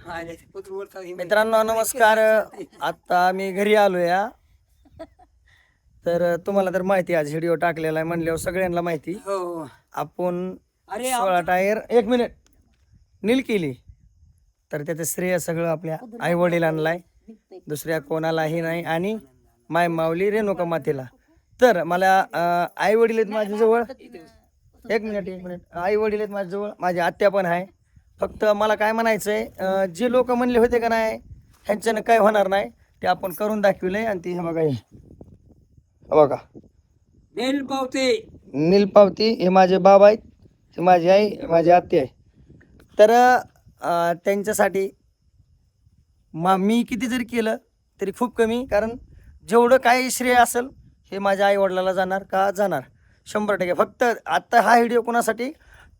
मित्रांनो नमस्कार. आता मी घरी आलो या. तर तुम्हाला तर माहिती आज व्हिडिओ टाकलेला आहे म्हणल्यावर सगळ्यांना माहिती. आपण 16 टायर 1 मिनिट नील केली तर त्याचं श्रेय सगळं आपल्या आई वडिलांना आहे, दुसऱ्या कोणालाही नाही. आणि माय माऊली रेणुका मातेला. तर मला आई वडील आहेत माझ्याजवळ. 1 मिनिट आई वडील आहेत माझ्याजवळ, माझी आत्या पण आहे. फक्त मला काय म्हणायचं आहे, जे लोक म्हणले होते का नाही ह्यांच्यानं काय होणार नाही ते आपण करून दाखविलंय. आणि ती हे बघा, हे बघा नील पावती. हे माझे बाबा आहेत, हे माझी आई, माझी आत्या आहे. तर त्यांच्यासाठी मी किती जरी केलं तरी खूप कमी. कारण जेवढं काही श्रेय असेल हे माझ्या आई वडिलाला जाणार का जाणार 100%. फक्त आत्ता हा व्हिडिओ कोणासाठी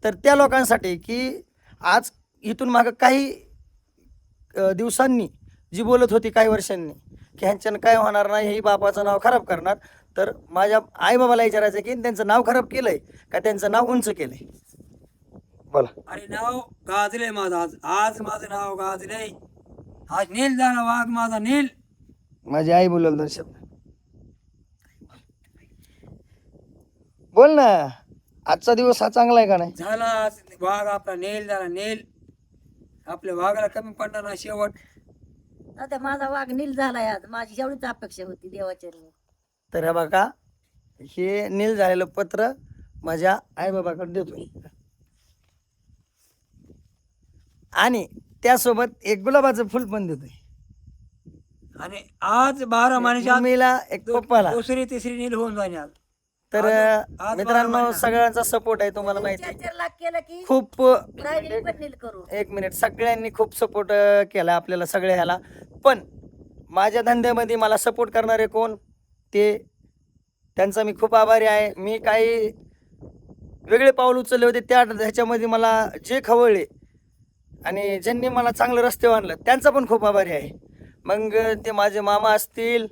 तर त्या लोकांसाठी की आज इथून मागं काही दिवसांनी जी बोलत होती काही वर्षांनी की ह्यांच्यानं काय होणार नाही, हे बापाचं नाव खराब करणार. तर माझ्या आईबाबाला विचारायचं की त्यांचं नाव खराब केलंय का त्यांचं नाव उंच केलंय. बोला. अरे नाव गाजलंय माझं. आज आज माझं नाव गाजलंय. आज नील झाला वाघ माझा नील. माझी आई बोलल दर्शक. बोल ना, आजचा दिवस हा चांगला आहे का नाही? झाला वाघ आपला नील झाला नील. आपल्या वाघाला कमी पडणार नाही शेवट. आता माझा वाघ नील झालाय. आज माझी एवढीच अपेक्षा होती देवाच्या. तर हे बघा, हे नील झालेलं पत्र माझ्या आईबाबाकडे देतोय. आणि त्यासोबत एक गुलाबाचं फुल पण देतोय. आणि आज 12 महिन्याच्या मम्मीला एक पप्पाला. दुसरी तिसरी नील होऊन जाईल आज. तर आज मित्रांनो सगळ्यांचा सपोर्ट आहे तुम्हाला माहिती. 4 लाख केलं की खूप राहिलेली पण नील करू. 1 मिनिट, सगळ्यांनी खूप सपोर्ट केला आपल्याला सगळ्या ह्याला. पण माझ्या धंद्यामध्ये मला सपोर्ट करणारे कोण ते त्यांचा मी खूप आभारी आहे. मी काही वेगळे पाऊल उचलले होते ह्याच्यामध्ये मला जे खवळले आणि ज्यांनी मला चांगलं रस्ते आणलं त्यांचा पण खूप आभारी आहे. मग ते माझे मामा असतील,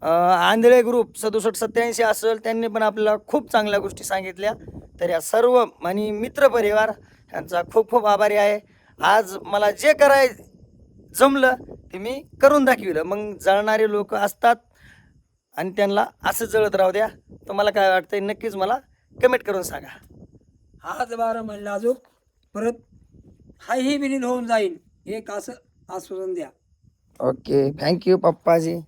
आंधळे ग्रुप 6787 असेल, त्यांनी पण आपल्याला खूप चांगल्या गोष्टी सांगितल्या. तर या सर्व आणि मित्रपरिवार यांचा खूप खूप आभारी आहे. आज मला जे जमलं ते मी करून दाखविलं. मग जळणारे लोक असतात आणि त्यांना असं जळत राहू द्या. तुम्हाला काय वाटतंय नक्कीच मला कमेंट करून सांगा. आज 12 महिने अजून परत हाही बी नील होऊन जाईल एक असं आश्वासन द्या. Okay, thank you पप्पाजी.